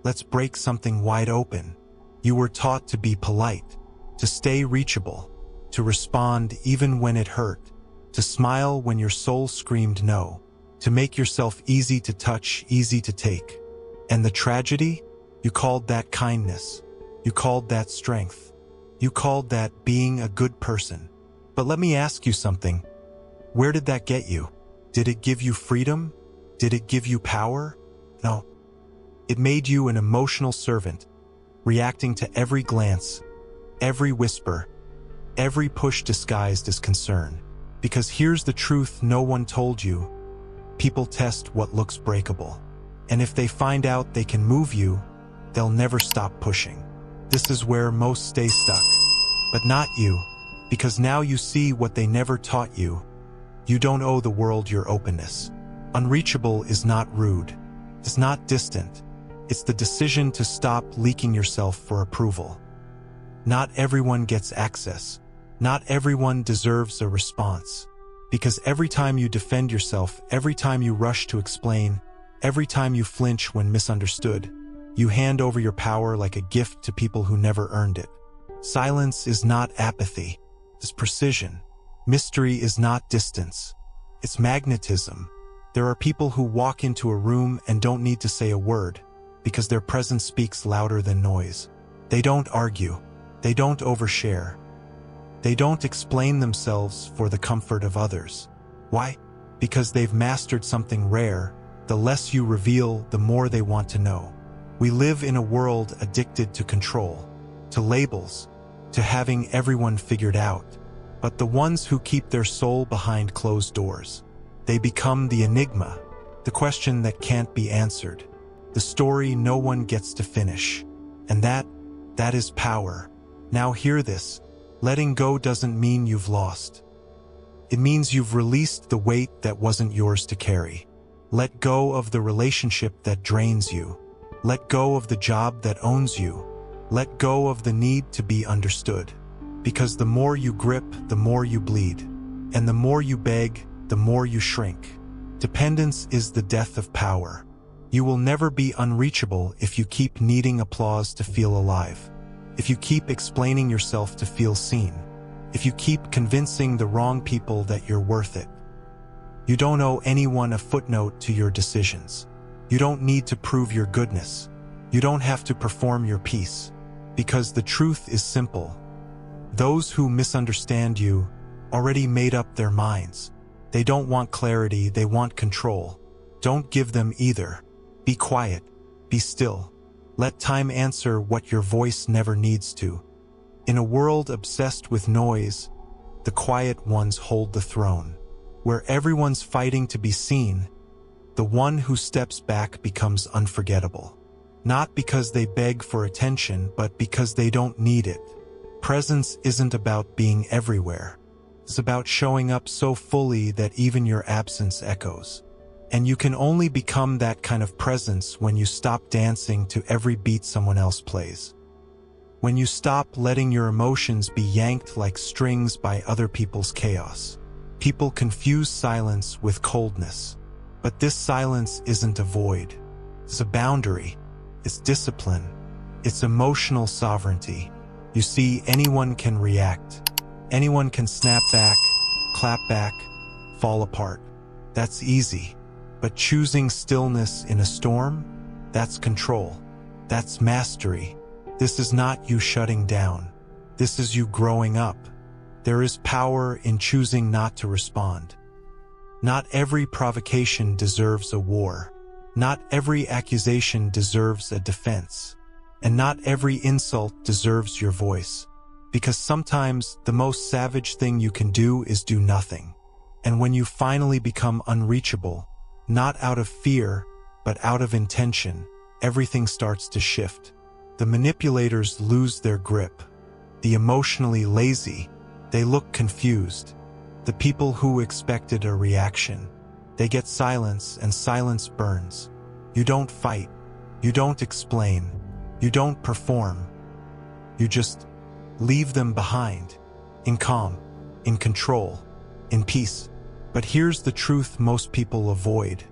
let's break something wide open. You were taught to be polite, to stay reachable, to respond even when it hurt, to smile when your soul screamed no, to make yourself easy to touch, easy to take. And the tragedy? You called that kindness. You called that strength. You called that being a good person. But let me ask you something. Where did that get you? Did it give you freedom? Did it give you power? No. It made you an emotional servant, reacting to every glance, every whisper, every push disguised as concern. Because here's the truth no one told you. People test what looks breakable. And if they find out they can move you, they'll never stop pushing. This is where most stay stuck. But not you, because now you see what they never taught you. You don't owe the world your openness. Unreachable is not rude. It's not distant. It's the decision to stop leaking yourself for approval. Not everyone gets access. Not everyone deserves a response. Because every time you defend yourself, every time you rush to explain, every time you flinch when misunderstood, you hand over your power like a gift to people who never earned it. Silence is not apathy. It's precision. Mystery is not distance. It's magnetism. There are people who walk into a room and don't need to say a word, because their presence speaks louder than noise. They don't argue. They don't overshare. They don't explain themselves for the comfort of others. Why? Because they've mastered something rare. The less you reveal, the more they want to know. We live in a world addicted to control, to labels, to having everyone figured out. But the ones who keep their soul behind closed doors, they become the enigma, the question that can't be answered, the story no one gets to finish. And that is power. Now hear this. Letting go doesn't mean you've lost. It means you've released the weight that wasn't yours to carry. Let go of the relationship that drains you. Let go of the job that owns you. Let go of the need to be understood. Because the more you grip, the more you bleed. And the more you beg, the more you shrink. Dependence is the death of power. You will never be unreachable if you keep needing applause to feel alive. If you keep explaining yourself to feel seen. If you keep convincing the wrong people that you're worth it. You don't owe anyone a footnote to your decisions. You don't need to prove your goodness. You don't have to perform your peace. Because the truth is simple. Those who misunderstand you already made up their minds. They don't want clarity, they want control. Don't give them either. Be quiet. Be still. Let time answer what your voice never needs to. In a world obsessed with noise, the quiet ones hold the throne. Where everyone's fighting to be seen, the one who steps back becomes unforgettable. Not because they beg for attention, but because they don't need it. Presence isn't about being everywhere. It's about showing up so fully that even your absence echoes. And you can only become that kind of presence when you stop dancing to every beat someone else plays. When you stop letting your emotions be yanked like strings by other people's chaos. People confuse silence with coldness. But this silence isn't a void. It's a boundary. It's discipline. It's emotional sovereignty. You see, anyone can react. Anyone can snap back, clap back, fall apart. That's easy. But choosing stillness in a storm? That's control. That's mastery. This is not you shutting down. This is you growing up. There is power in choosing not to respond. Not every provocation deserves a war. Not every accusation deserves a defense. And not every insult deserves your voice. Because sometimes the most savage thing you can do is do nothing. And when you finally become unreachable, not out of fear, but out of intention, everything starts to shift. The manipulators lose their grip. The emotionally lazy, they look confused. The people who expected a reaction, they get silence, and silence burns. You don't fight. You don't explain. You don't perform. You just leave them behind, in calm, in control, in peace. But here's the truth most people avoid.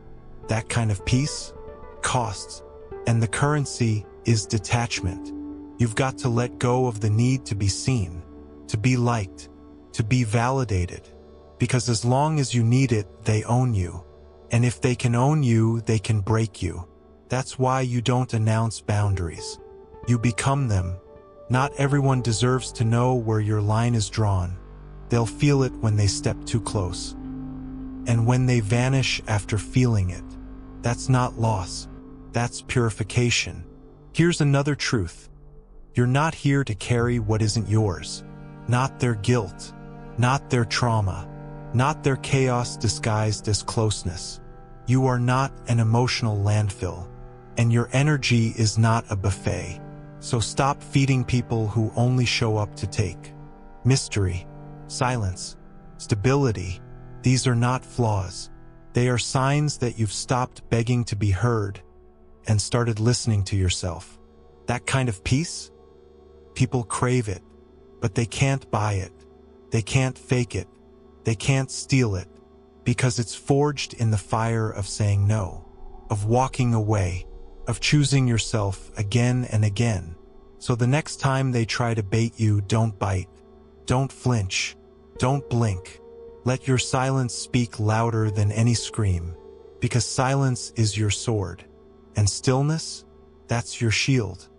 That kind of peace costs. And the currency is detachment. You've got to let go of the need to be seen, to be liked, to be validated. Because as long as you need it, they own you. And if they can own you, they can break you. That's why you don't announce boundaries. You become them. Not everyone deserves to know where your line is drawn. They'll feel it when they step too close. And when they vanish after feeling it. That's not loss. That's purification. Here's another truth. You're not here to carry what isn't yours. Not their guilt. Not their trauma. Not their chaos disguised as closeness. You are not an emotional landfill. And your energy is not a buffet. So stop feeding people who only show up to take. Mystery, silence, stability, these are not flaws. They are signs that you've stopped begging to be heard and started listening to yourself. That kind of peace? People crave it, but they can't buy it. They can't fake it. They can't steal it, because it's forged in the fire of saying no, of walking away, of choosing yourself again and again. So the next time they try to bait you, don't bite, don't flinch, don't blink. Let your silence speak louder than any scream, because silence is your sword, and stillness, that's your shield.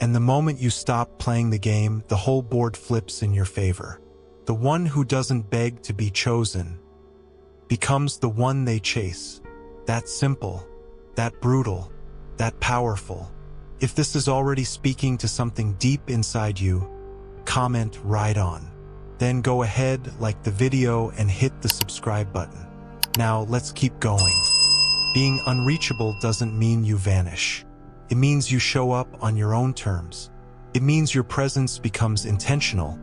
And the moment you stop playing the game, the whole board flips in your favor. The one who doesn't beg to be chosen becomes the one they chase. That simple, that brutal, that powerful. If this is already speaking to something deep inside you, comment right on. Then go ahead, like the video, and hit the subscribe button. Now let's keep going. Being unreachable doesn't mean you vanish. It means you show up on your own terms. It means your presence becomes intentional,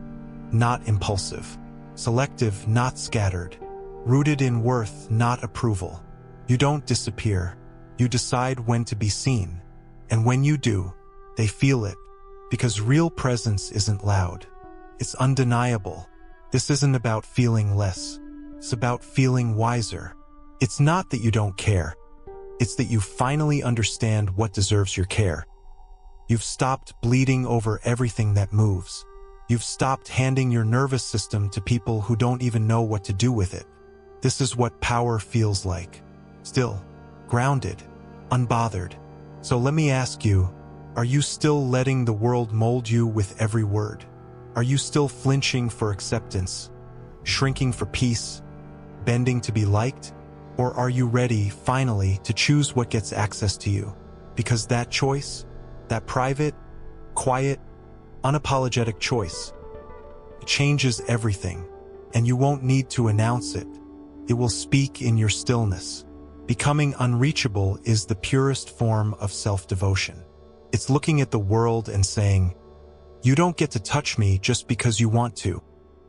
not impulsive. Selective, not scattered. Rooted in worth, not approval. You don't disappear. You decide when to be seen. And when you do, they feel it. Because real presence isn't loud. It's undeniable. This isn't about feeling less. It's about feeling wiser. It's not that you don't care. It's that you finally understand what deserves your care. You've stopped bleeding over everything that moves. You've stopped handing your nervous system to people who don't even know what to do with it. This is what power feels like. Still, grounded, unbothered. So let me ask you, are you still letting the world mold you with every word? Are you still flinching for acceptance, shrinking for peace, bending to be liked? Or are you ready, finally, to choose what gets access to you? Because that choice, that private, quiet, unapologetic choice, it changes everything, and you won't need to announce it. It will speak in your stillness. Becoming unreachable is the purest form of self-devotion. It's looking at the world and saying, you don't get to touch me just because you want to.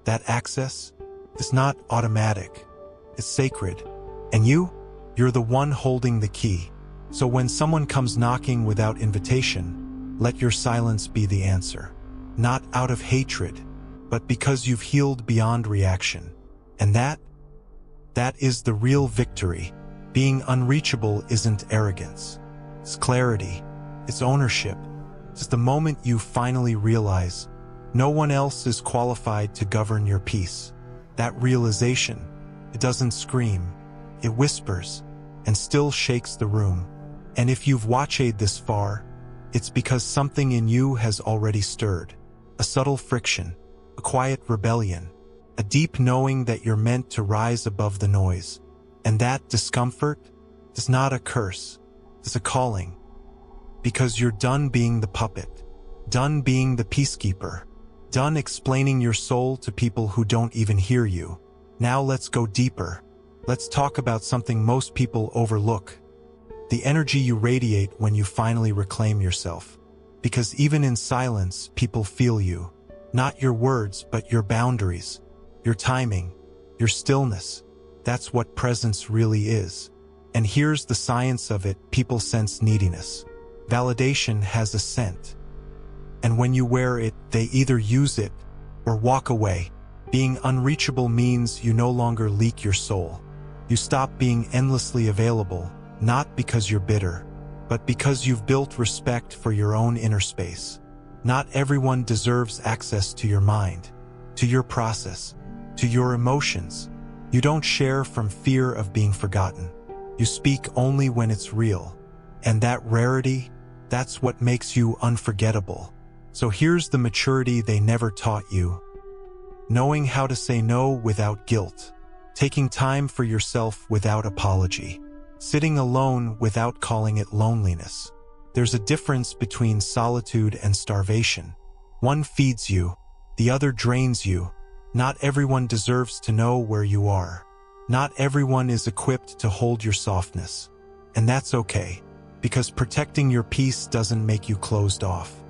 That access is not automatic. It's sacred. And you're the one holding the key. So when someone comes knocking without invitation, let your silence be the answer. Not out of hatred, but because you've healed beyond reaction. And that is the real victory. Being unreachable isn't arrogance. It's clarity. It's ownership. It's the moment you finally realize no one else is qualified to govern your peace. That realization, it doesn't scream. It whispers and still shakes the room. And if you've watched this far, it's because something in you has already stirred. A subtle friction, a quiet rebellion, a deep knowing that you're meant to rise above the noise. And that discomfort is not a curse, it's a calling. Because you're done being the puppet, done being the peacekeeper, done explaining your soul to people who don't even hear you. Now let's go deeper. Let's talk about something most people overlook. The energy you radiate when you finally reclaim yourself. Because even in silence, people feel you. Not your words, but your boundaries, your timing, your stillness. That's what presence really is. And here's the science of it: people sense neediness. Validation has a scent. And when you wear it, they either use it or walk away. Being unreachable means you no longer leak your soul. You stop being endlessly available, not because you're bitter, but because you've built respect for your own inner space. Not everyone deserves access to your mind, to your process, to your emotions. You don't share from fear of being forgotten. You speak only when it's real. And that rarity, that's what makes you unforgettable. So here's the maturity they never taught you. Knowing how to say no without guilt. Taking time for yourself without apology. Sitting alone without calling it loneliness. There's a difference between solitude and starvation. One feeds you, the other drains you. Not everyone deserves to know where you are. Not everyone is equipped to hold your softness. And that's okay, because protecting your peace doesn't make you closed off.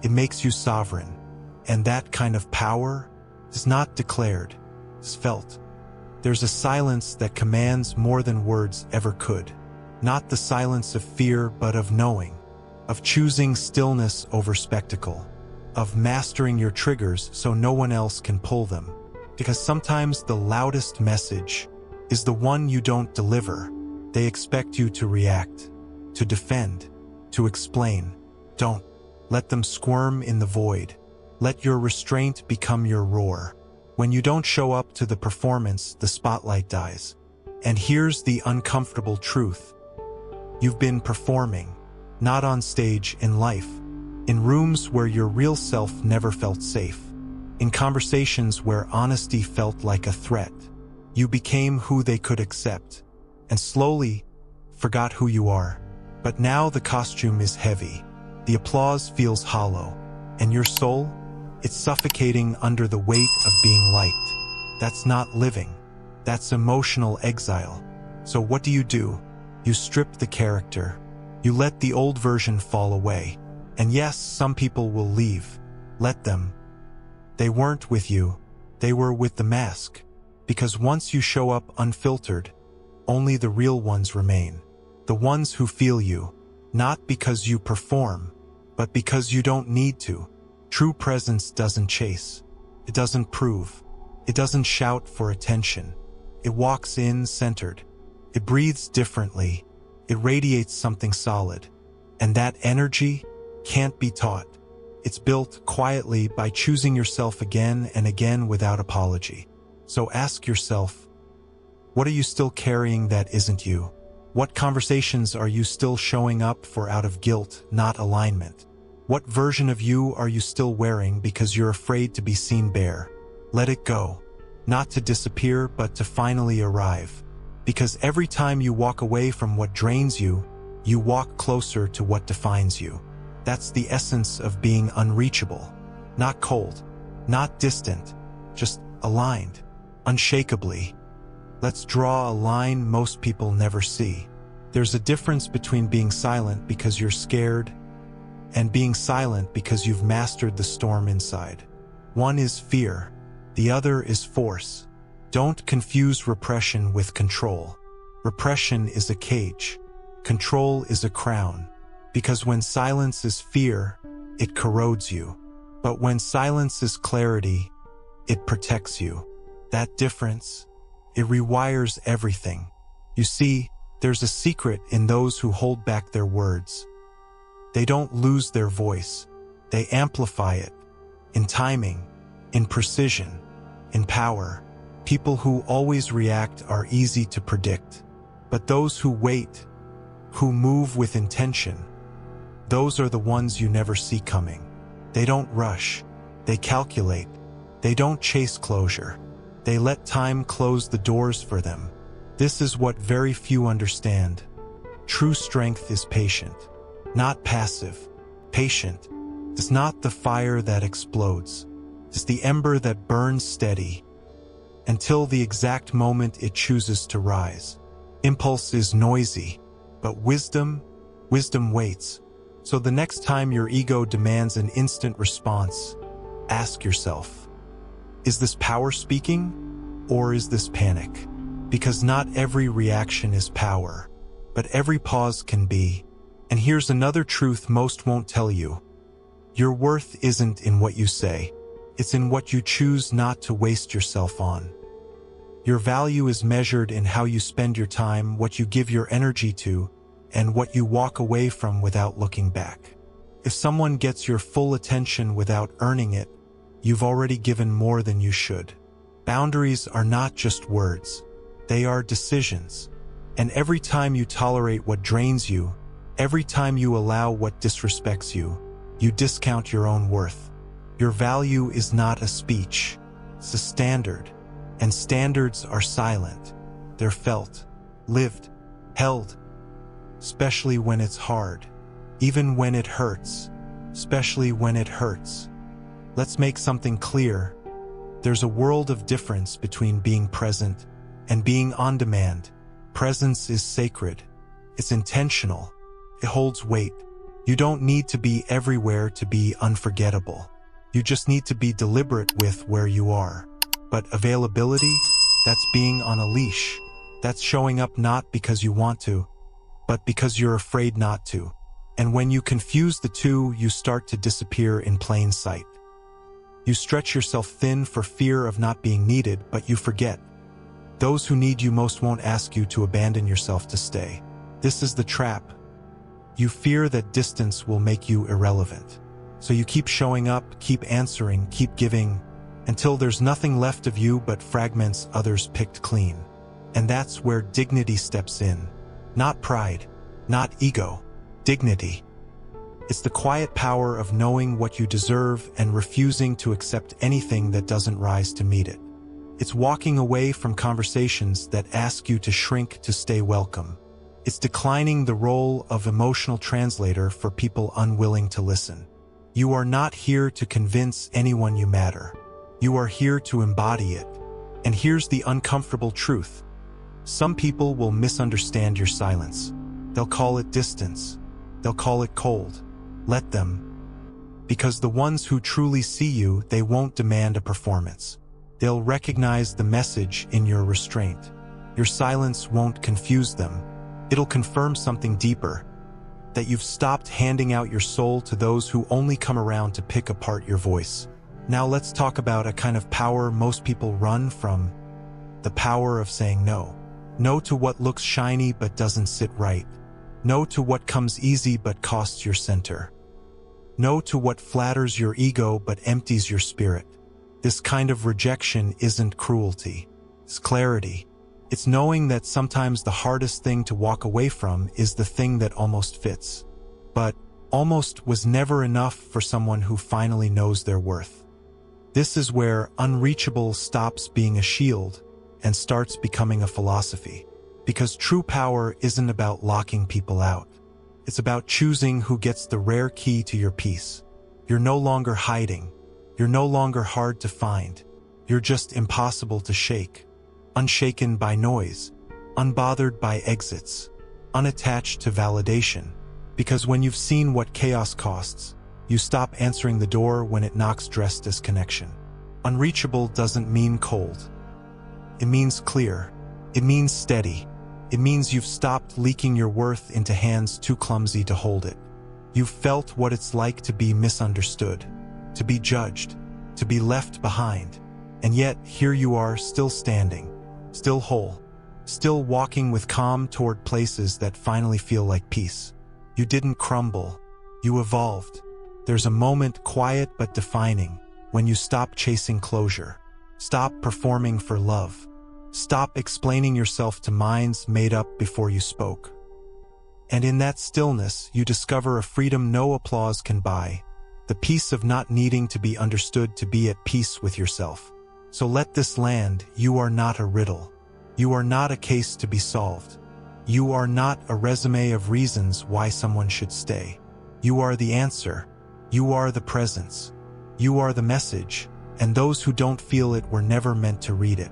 It makes you sovereign. And that kind of power is not declared, it's felt. There's a silence that commands more than words ever could. Not the silence of fear, but of knowing. Of choosing stillness over spectacle. Of mastering your triggers so no one else can pull them. Because sometimes the loudest message is the one you don't deliver. They expect you to react, to defend, to explain. Don't let them squirm in the void. Let your restraint become your roar. When you don't show up to the performance, the spotlight dies. And here's the uncomfortable truth. You've been performing, not on stage, in life. In rooms where your real self never felt safe. In conversations where honesty felt like a threat. You became who they could accept. And slowly forgot who you are. But now the costume is heavy. The applause feels hollow. And your soul? It's suffocating under the weight of being liked. That's not living. That's emotional exile. So what do? You strip the character. You let the old version fall away. And yes, some people will leave. Let them. They weren't with you. They were with the mask. Because once you show up unfiltered, only the real ones remain. The ones who feel you. Not because you perform, but because you don't need to. True presence doesn't chase. It doesn't prove. It doesn't shout for attention. It walks in centered. It breathes differently. It radiates something solid. And that energy can't be taught. It's built quietly by choosing yourself again and again without apology. So ask yourself, what are you still carrying that isn't you? What conversations are you still showing up for out of guilt, not alignment? What version of you are you still wearing because you're afraid to be seen bare? Let it go. Not to disappear, but to finally arrive. Because every time you walk away from what drains you, you walk closer to what defines you. That's the essence of being unreachable. Not cold, not distant, just aligned, unshakably. Let's draw a line most people never see. There's a difference between being silent because you're scared and being silent because you've mastered the storm inside. One is fear, the other is force. Don't confuse repression with control. Repression is a cage. Control is a crown. Because when silence is fear, it corrodes you. But when silence is clarity, it protects you. That difference, it rewires everything. You see, there's a secret in those who hold back their words. They don't lose their voice. They amplify it. In timing, in precision, in power. People who always react are easy to predict. But those who wait, who move with intention, those are the ones you never see coming. They don't rush. They calculate. They don't chase closure. They let time close the doors for them. This is what very few understand. True strength is patient. Not passive. Patient is not the fire that explodes. It's the ember that burns steady until the exact moment it chooses to rise. Impulse is noisy, but wisdom waits. So the next time your ego demands an instant response, ask yourself, is this power speaking or is this panic? Because not every reaction is power, but every pause can be. And here's another truth most won't tell you. Your worth isn't in what you say. It's in what you choose not to waste yourself on. Your value is measured in how you spend your time, what you give your energy to, and what you walk away from without looking back. If someone gets your full attention without earning it, you've already given more than you should. Boundaries are not just words. They are decisions. And every time you tolerate what drains you, every time you allow what disrespects you, you discount your own worth. Your value is not a speech. It's a standard. And standards are silent. They're felt, lived, held. Especially when it's hard. Even when it hurts. Especially when it hurts. Let's make something clear. There's a world of difference between being present and being on demand. Presence is sacred. It's intentional. It holds weight. You don't need to be everywhere to be unforgettable. You just need to be deliberate with where you are. But availability, that's being on a leash. That's showing up not because you want to, but because you're afraid not to. And when you confuse the two, you start to disappear in plain sight. You stretch yourself thin for fear of not being needed, but you forget. Those who need you most won't ask you to abandon yourself to stay. This is the trap. You fear that distance will make you irrelevant. So you keep showing up, keep answering, keep giving, until there's nothing left of you but fragments others picked clean. And that's where dignity steps in. Not pride, not ego, dignity. It's the quiet power of knowing what you deserve and refusing to accept anything that doesn't rise to meet it. It's walking away from conversations that ask you to shrink to stay welcome. It's declining the role of emotional translator for people unwilling to listen. You are not here to convince anyone you matter. You are here to embody it. And here's the uncomfortable truth. Some people will misunderstand your silence. They'll call it distance. They'll call it cold. Let them. Because the ones who truly see you, they won't demand a performance. They'll recognize the message in your restraint. Your silence won't confuse them. It'll confirm something deeper. That you've stopped handing out your soul to those who only come around to pick apart your voice. Now let's talk about a kind of power most people run from. The power of saying no. No to what looks shiny but doesn't sit right. No to what comes easy but costs your center. No to what flatters your ego but empties your spirit. This kind of rejection isn't cruelty. It's clarity. It's knowing that sometimes the hardest thing to walk away from is the thing that almost fits. But almost was never enough for someone who finally knows their worth. This is where unreachable stops being a shield and starts becoming a philosophy. Because true power isn't about locking people out. It's about choosing who gets the rare key to your peace. You're no longer hiding. You're no longer hard to find. You're just impossible to shake. Unshaken by noise. Unbothered by exits. Unattached to validation. Because when you've seen what chaos costs, you stop answering the door when it knocks dressed as connection. Unreachable doesn't mean cold. It means clear. It means steady. It means you've stopped leaking your worth into hands too clumsy to hold it. You've felt what it's like to be misunderstood, to be judged, to be left behind. And yet, here you are, still standing, still whole, still walking with calm toward places that finally feel like peace. You didn't crumble. You evolved. There's a moment, quiet but defining, when you stop chasing closure. Stop performing for love. Stop explaining yourself to minds made up before you spoke. And in that stillness, you discover a freedom no applause can buy. The peace of not needing to be understood, to be at peace with yourself. So let this land. You are not a riddle. You are not a case to be solved. You are not a resume of reasons why someone should stay. You are the answer. You are the presence. You are the message. And those who don't feel it were never meant to read it.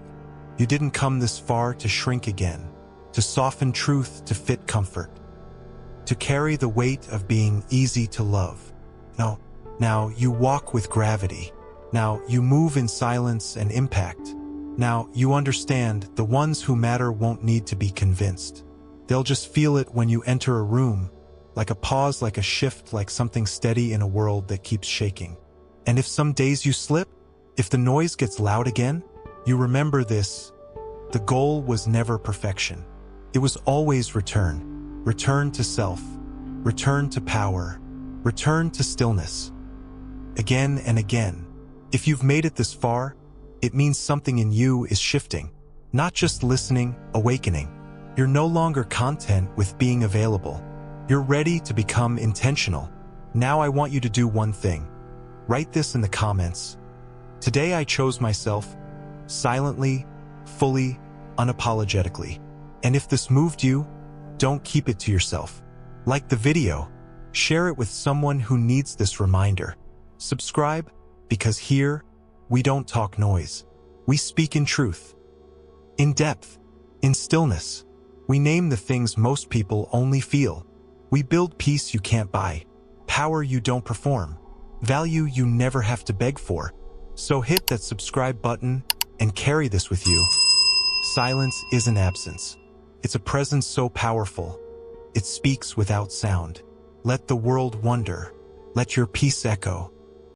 You didn't come this far to shrink again, to soften truth to fit comfort, to carry the weight of being easy to love. No, now you walk with gravity. Now you move in silence and impact. Now you understand the ones who matter won't need to be convinced. They'll just feel it when you enter a room, like a pause, like a shift, like something steady in a world that keeps shaking. And if some days you slip, if the noise gets loud again, you remember this: the goal was never perfection. It was always return. Return to self. Return to power. Return to stillness. Again and again. If you've made it this far, it means something in you is shifting. Not just listening, awakening. You're no longer content with being available. You're ready to become intentional. Now I want you to do one thing. Write this in the comments. Today I chose myself, silently, fully, unapologetically. And if this moved you, don't keep it to yourself. Like the video, share it with someone who needs this reminder. Subscribe, because here, we don't talk noise. We speak in truth, in depth, in stillness. We name the things most people only feel. We build peace you can't buy, power you don't perform, value you never have to beg for. So hit that subscribe button and carry this with you. Silence isn't absence. It's a presence so powerful. It speaks without sound. Let the world wonder. Let your peace echo.